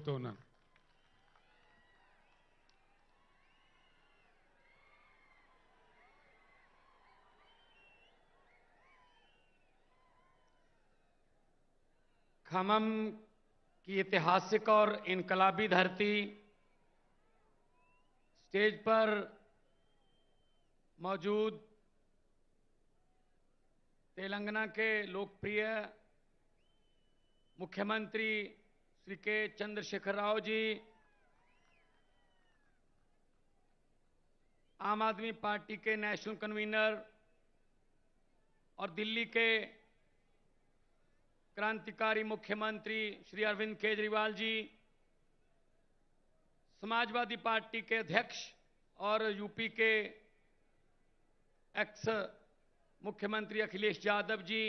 बोलतो ఉన్నాను. खमम की ऐतिहासिक और इनकलाबी धरती, स्टेज पर मौजूद तेलंगाना के लोकप्रिय मुख्यमंत्री श्री के चंद्रशेखर राव जी, आम आदमी पार्टी के नेशनल कन्वीनर और दिल्ली के क्रांतिकारी मुख्यमंत्री श्री अरविंद केजरीवाल जी, समाजवादी पार्टी के अध्यक्ष और यूपी के एक्स मुख्यमंत्री अखिलेश यादव जी,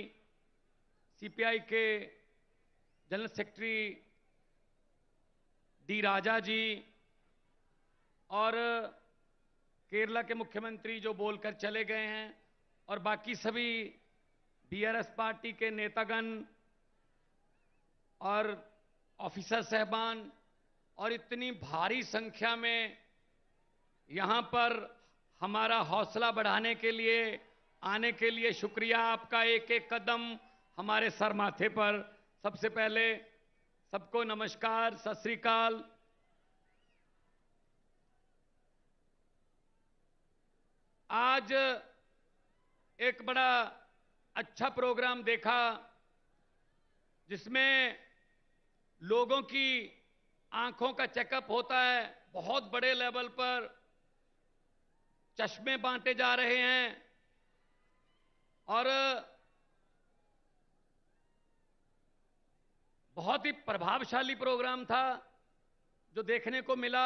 सीपीआई के जनरल सेक्रेटरी डी राजा जी और केरला के मुख्यमंत्री जो बोलकर चले गए हैं, और बाकी सभी बीआरएस पार्टी के नेतागण और ऑफिसर साहबान, और इतनी भारी संख्या में यहां पर हमारा हौसला बढ़ाने के लिए आने के लिए शुक्रिया। आपका एक एक कदम हमारे सर माथे पर। सबसे पहले सबको नमस्कार, सत श्री अकाल। आज एक बड़ा अच्छा प्रोग्राम देखा जिसमें लोगों की आंखों का चेकअप होता है। बहुत बड़े लेवल पर चश्मे बांटे जा रहे हैं और बहुत ही प्रभावशाली प्रोग्राम था जो देखने को मिला,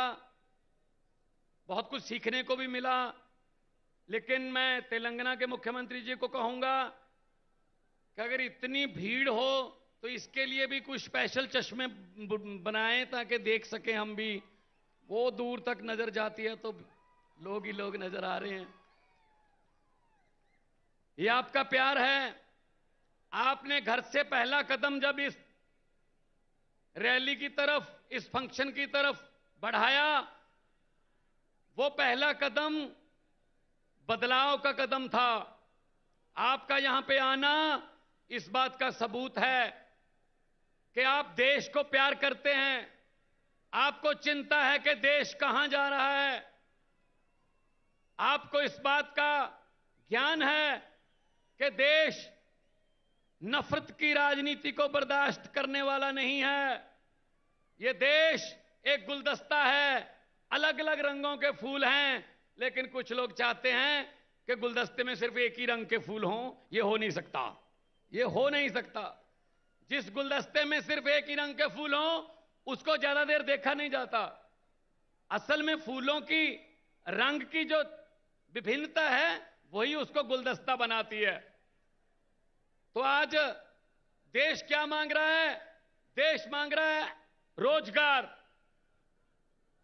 बहुत कुछ सीखने को भी मिला। लेकिन मैं तेलंगाना के मुख्यमंत्री जी को कहूंगा कि अगर इतनी भीड़ हो तो इसके लिए भी कुछ स्पेशल चश्मे बनाएं ताकि देख सकें हम भी। वो दूर तक नजर जाती है तो लोग ही लोग नजर आ रहे हैं। ये आपका प्यार है। आपने घर से पहला कदम जब इस रैली की तरफ, इस फंक्शन की तरफ बढ़ाया, वो पहला कदम बदलाव का कदम था। आपका यहां पे आना इस बात का सबूत है कि आप देश को प्यार करते हैं। आपको चिंता है कि देश कहां जा रहा है। आपको इस बात का ज्ञान है कि देश नफरत की राजनीति को बर्दाश्त करने वाला नहीं है। यह देश एक गुलदस्ता है, अलग अलग रंगों के फूल हैं, लेकिन कुछ लोग चाहते हैं कि गुलदस्ते में सिर्फ एक ही रंग के फूल हों। यह हो नहीं सकता, यह हो नहीं सकता। जिस गुलदस्ते में सिर्फ एक ही रंग के फूल हों उसको ज्यादा देर देखा नहीं जाता। असल में फूलों की रंग की जो विभिन्नता है वही उसको गुलदस्ता बनाती है। तो आज देश क्या मांग रहा है? देश मांग रहा है रोजगार।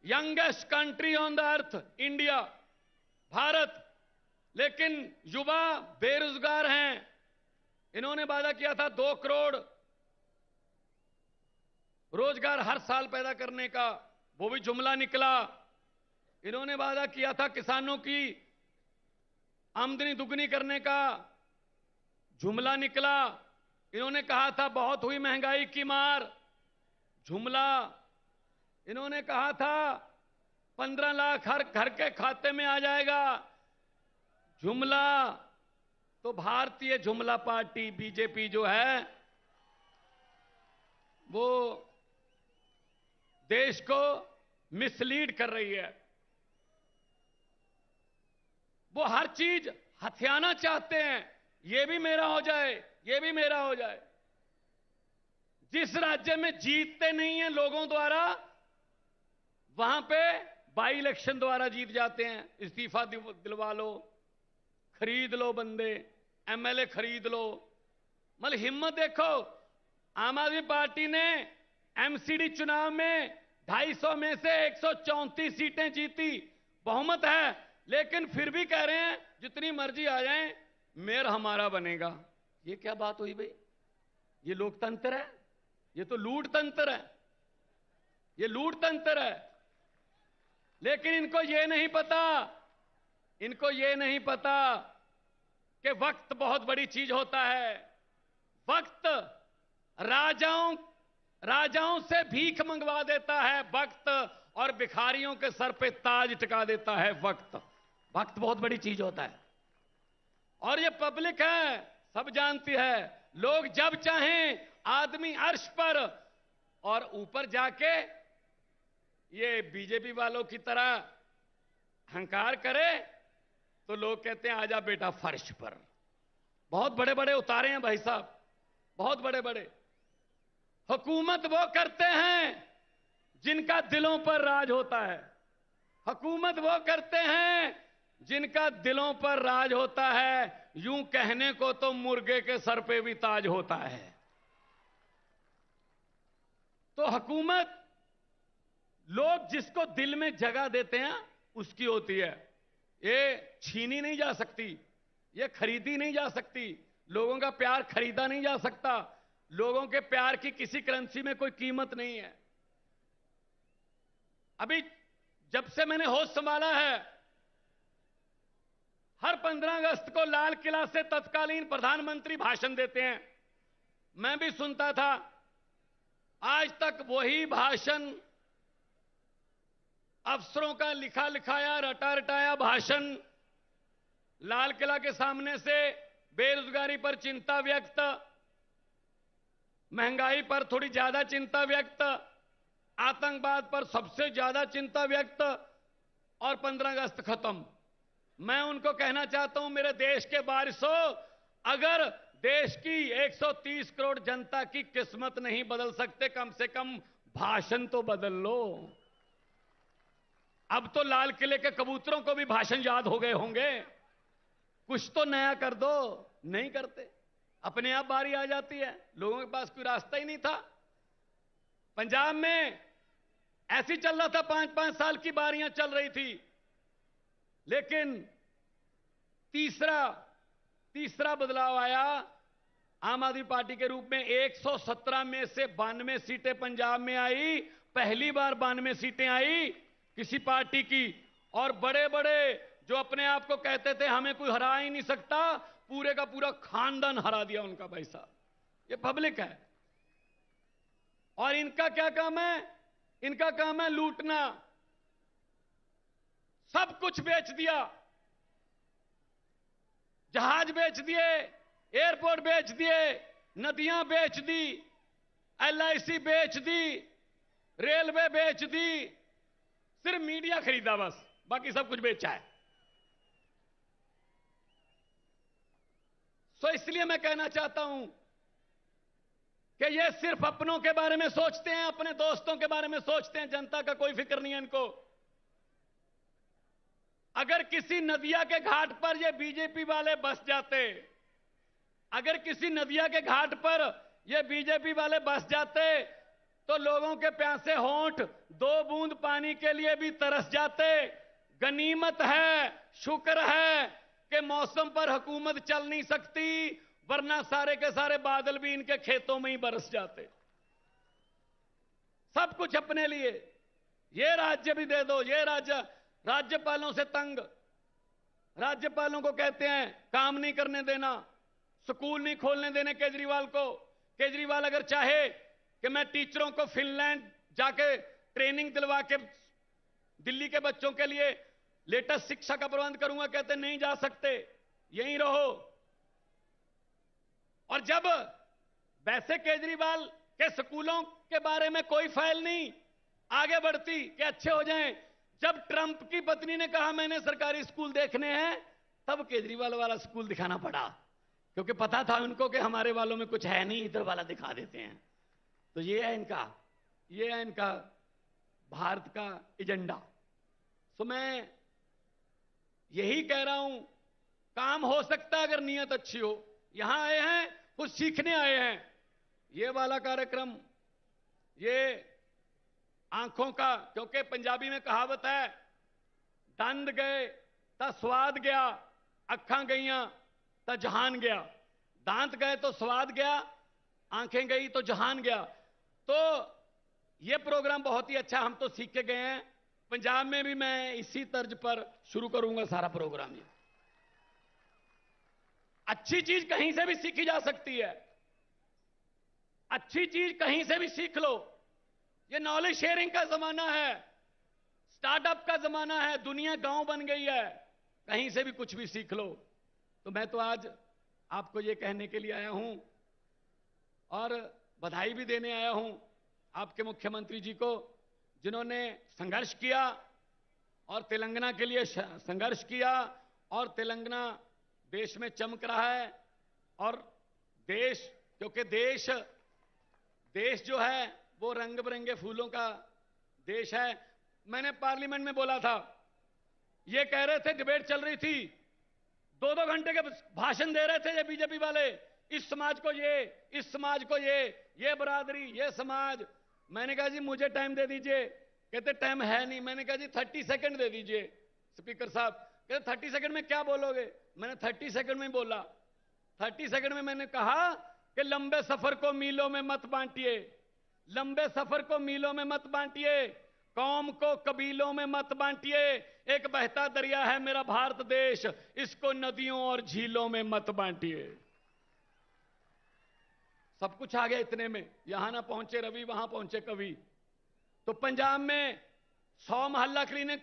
Youngest country on the earth India, Bharat, लेकिन युवा बेरोजगार हैं। इन्होंने वादा किया था 2 करोड़ रोजगार हर साल पैदा करने का, वो भी जुमला निकला। इन्होंने वादा किया था किसानों की आमदनी दुगनी करने का, जुमला निकला। इन्होंने कहा था बहुत हुई महंगाई की मार, जुमला। इन्होंने कहा था 15 लाख हर घर के खाते में आ जाएगा, जुमला। तो भारतीय जुमला पार्टी बीजेपी जो है वो देश को मिसलीड कर रही है। वो हर चीज हथियाना चाहते हैं। ये भी मेरा हो जाए, ये भी मेरा हो जाए। जिस राज्य में जीतते नहीं हैं लोगों द्वारा, वहां पे बाई इलेक्शन द्वारा जीत जाते हैं। इस्तीफा दिलवा लो, खरीद लो बंदे, एमएलए खरीद लो। मतलब हिम्मत देखो। आम आदमी पार्टी ने एमसीडी चुनाव में 250 में से 134 सीटें जीती, बहुमत है, लेकिन फिर भी कह रहे हैं जितनी मर्जी आ जाए मेयर हमारा बनेगा। ये क्या बात हुई भाई? ये लोकतंत्र है? ये तो लूट तंत्र है। ये लूट तंत्र है। लेकिन इनको ये नहीं पता कि वक्त बहुत बड़ी चीज होता है। वक्त राजाओं से भीख मंगवा देता है वक्त, और भिखारियों के सर पे ताज टिका देता है वक्त। वक्त बहुत बड़ी चीज होता है। और ये पब्लिक है, सब जानती है। लोग जब चाहें आदमी अर्श पर और ऊपर जाके ये बीजेपी वालों की तरह हंकार करे तो लोग कहते हैं आजा बेटा फर्श पर। बहुत बड़े बड़े उतारे हैं भाई साहब, बहुत बड़े बड़े। हुकूमत वो करते हैं जिनका दिलों पर राज होता है। हुकूमत वो करते हैं जिनका दिलों पर राज होता है। यूं कहने को तो मुर्गे के सर पे भी ताज होता है। तो हुकूमत लोग जिसको दिल में जगह देते हैं उसकी होती है। ये छीनी नहीं जा सकती, ये खरीदी नहीं जा सकती। लोगों का प्यार खरीदा नहीं जा सकता। लोगों के प्यार की किसी करेंसी में कोई कीमत नहीं है। अभी जब से मैंने होश संभाला है, हर 15 अगस्त को लाल किला से तत्कालीन प्रधानमंत्री भाषण देते हैं। मैं भी सुनता था। आज तक वही भाषण, अफसरों का लिखा लिखाया रटा रटाया भाषण, लाल किला के सामने से बेरोजगारी पर चिंता व्यक्त, महंगाई पर थोड़ी ज्यादा चिंता व्यक्त, आतंकवाद पर सबसे ज्यादा चिंता व्यक्त, और 15 अगस्त खत्म। मैं उनको कहना चाहता हूं, मेरे देश के वारिसों, अगर देश की 130 करोड़ जनता की किस्मत नहीं बदल सकते, कम से कम भाषण तो बदल लो। अब तो लाल किले के कबूतरों को भी भाषण याद हो गए होंगे। कुछ तो नया कर दो, नहीं करते। अपने आप बारी आ जाती है। लोगों के पास कोई रास्ता ही नहीं था। पंजाब में ऐसी चल रहा था, 5-5 साल की बारियां चल रही थी। लेकिन तीसरा बदलाव आया आम आदमी पार्टी के रूप में। 117 में से 92 सीटें पंजाब में आई। पहली बार 92 सीटें आई किसी पार्टी की। और बड़े बड़े जो अपने आप को कहते थे हमें कोई हरा ही नहीं सकता, पूरे का पूरा खानदान हरा दिया उनका भाई साहब। ये पब्लिक है। और इनका क्या काम है? इनका काम है लूटना। सब कुछ बेच दिया। जहाज बेच दिए, एयरपोर्ट बेच दिए, नदियां बेच दी, LIC बेच दी, रेलवे बेच दी। सिर्फ मीडिया खरीदा बस, बाकी सब कुछ बेचा है। तो इसलिए मैं कहना चाहता हूं कि ये सिर्फ अपनों के बारे में सोचते हैं, अपने दोस्तों के बारे में सोचते हैं। जनता का कोई फिक्र नहीं है इनको। अगर किसी नदिया के घाट पर ये बीजेपी वाले बस जाते, अगर किसी नदिया के घाट पर ये बीजेपी वाले बस जाते, तो लोगों के प्यासे होंठ 2 बूंद पानी के लिए भी तरस जाते। गनीमत है, शुक्र है कि मौसम पर हुकूमत चल नहीं सकती, वरना सारे के सारे बादल भी इनके खेतों में ही बरस जाते। सब कुछ अपने लिए। ये राज्य भी दे दो। ये राज्यपालों से तंग। राज्यपालों को कहते हैं काम नहीं करने देना, स्कूल नहीं खोलने देने केजरीवाल को। केजरीवाल अगर चाहे कि मैं टीचरों को फिनलैंड जाके ट्रेनिंग दिलवा के दिल्ली के बच्चों के लिए लेटेस्ट शिक्षा का प्रबंध करूंगा, कहते नहीं जा सकते, यहीं रहो। और जब वैसे केजरीवाल के स्कूलों के बारे में कोई फाइल नहीं आगे बढ़ती कि अच्छे हो जाएं, जब ट्रंप की पत्नी ने कहा मैंने सरकारी स्कूल देखने हैं, तब केजरीवाल वाला स्कूल दिखाना पड़ा, क्योंकि पता था उनको कि हमारे वालों में कुछ है नहीं, इधर वाला दिखा देते हैं। तो ये है इनका भारत का एजेंडा। तो मैं यही कह रहा हूं, काम हो सकता है अगर नियत अच्छी हो। यहां आए हैं, कुछ सीखने आए हैं। ये वाला कार्यक्रम, ये आंखों का, क्योंकि पंजाबी में कहावत है, दंद गए ता स्वाद गया, अखां गईयां ता जहान गया। दांत गए तो स्वाद गया, आंखें गई तो जहान गया। तो ये प्रोग्राम बहुत ही अच्छा, हम तो सीख के गए हैं। पंजाब में भी मैं इसी तर्ज पर शुरू करूंगा सारा प्रोग्राम। ये अच्छी चीज कहीं से भी सीखी जा सकती है, अच्छी चीज कहीं से भी सीख लो। ये नॉलेज शेयरिंग का जमाना है, स्टार्टअप का जमाना है, दुनिया गांव बन गई है, कहीं से भी कुछ भी सीख लो। तो मैं तो आज आपको ये कहने के लिए आया हूं और बधाई भी देने आया हूं आपके मुख्यमंत्री जी को, जिन्होंने संघर्ष किया और तेलंगाना के लिए संघर्ष किया, और तेलंगाना देश में चमक रहा है। और देश, क्योंकि देश जो है वो रंग बिरंगे फूलों का देश है। मैंने पार्लियामेंट में बोला था, ये कह रहे थे, डिबेट चल रही थी, 2-2 घंटे के भाषण दे रहे थे ये बीजेपी वाले, इस समाज को ये, इस समाज को ये बरादरी, ये समाज। मैंने कहा जी मुझे टाइम दे दीजिए। कहते टाइम है नहीं। मैंने कहा जी 30 सेकंड दे दीजिए स्पीकर साहब। कहते 30 सेकंड में क्या बोलोगे? मैंने 30 सेकंड में बोला। 30 सेकंड में मैंने कहा कि लंबे सफर को मीलों में मत बांटिए, लंबे सफर को मीलों में मत बांटिए, कौम को कबीलों में मत बांटिए। एक बहता दरिया है मेरा भारत देश, इसको नदियों और झीलों में मत बांटिए। सब कुछ आ गया इतने में, यहां ना पहुंचे रवि वहां पहुंचे कवि। तो पंजाब में 100 मोहल्ला क्लिनिक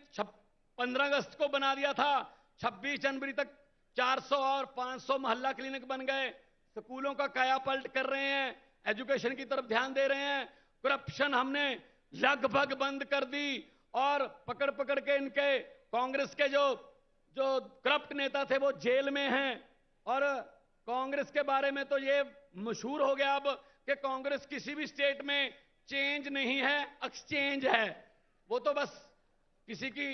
15 अगस्त को बना दिया था, 26 जनवरी तक 400 और 500 मोहल्ला क्लिनिक बन गए। स्कूलों का कायापलट कर रहे हैं, एजुकेशन की तरफ ध्यान दे रहे हैं। करप्शन हमने लगभग बंद कर दी, और पकड़ पकड़ के इनके कांग्रेस के जो करप्ट नेता थे वो जेल में हैं। और कांग्रेस के बारे में तो ये मशहूर हो गया अब कि कांग्रेस किसी भी स्टेट में चेंज नहीं है, एक्सचेंज है। वो तो बस किसी की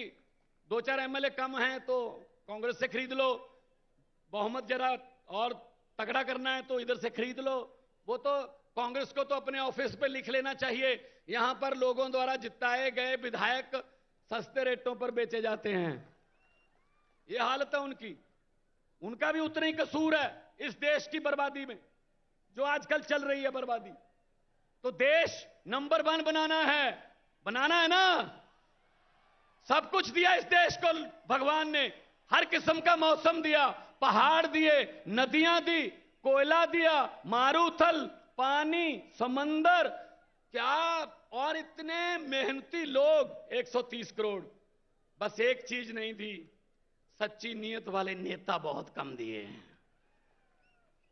2-4 एमएलए कम हैं तो कांग्रेस से खरीद लो, बहुमत जरा और तगड़ा करना है तो इधर से खरीद लो। वो तो कांग्रेस को तो अपने ऑफिस पे लिख लेना चाहिए, यहां पर लोगों द्वारा जिताए गए विधायक सस्ते रेटों पर बेचे जाते हैं। ये हालत है उनकी। उनका भी उतना ही कसूर है इस देश की बर्बादी में, जो आजकल चल रही है बर्बादी। तो देश नंबर 1 बनाना है ना। सब कुछ दिया इस देश को भगवान ने, हर किस्म का मौसम दिया, पहाड़ दिए, नदियां दी, कोयला दिया, मारूथल, पानी, समंदर, क्या, और इतने मेहनती लोग 130 करोड़। बस एक चीज नहीं दी, सच्ची नीयत वाले नेता बहुत कम दिए हैं।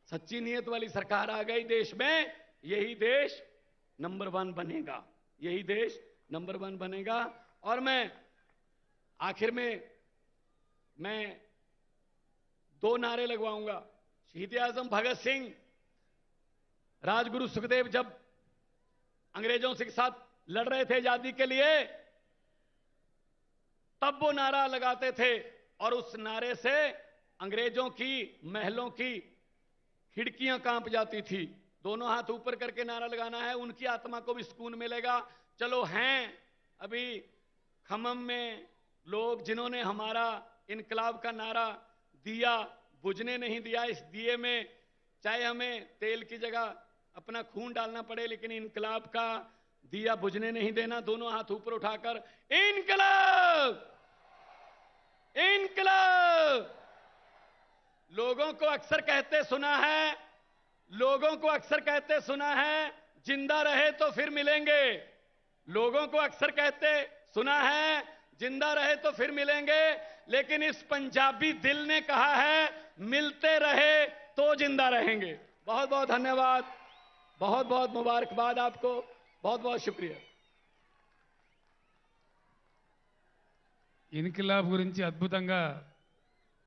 सच्ची नीयत वाली सरकार आ गई देश में, यही देश नंबर 1 बनेगा, यही देश नंबर 1 बनेगा। और मैं आखिर में 2 नारे लगवाऊंगा। शहीद आजम भगत सिंह, राजगुरु सुखदेव जब अंग्रेजों के साथ लड़ रहे थे आजादी के लिए, तब वो नारा लगाते थे, और उस नारे से अंग्रेजों की महलों की खिड़कियां कांप जाती थी। दोनों हाथ ऊपर करके नारा लगाना है, उनकी आत्मा को भी सुकून मिलेगा। चलो हैं अभी खमम में लोग जिन्होंने हमारा इनकलाब का नारा दिया, बुझने नहीं दिया। इस दिए में चाहे हमें तेल की जगह अपना खून डालना पड़े, लेकिन इनकलाब का दिया बुझने नहीं देना। दोनों हाथ ऊपर उठाकर इनकलाब, इनकलाब। लोगों को अक्सर कहते सुना है, जिंदा रहे तो फिर मिलेंगे। लोगों को अक्सर कहते सुना है, जिंदा रहे तो फिर मिलेंगे, लेकिन इस पंजाबी दिल ने कहा है, मिलते रहे तो जिंदा रहेंगे। बहुत बहुत धन्यवाद, बहुत बहुत मुबारकबाद आपको, बहुत बहुत शुक्रिया। ఇన్కిలాబ్ గురించి అద్భుతంగా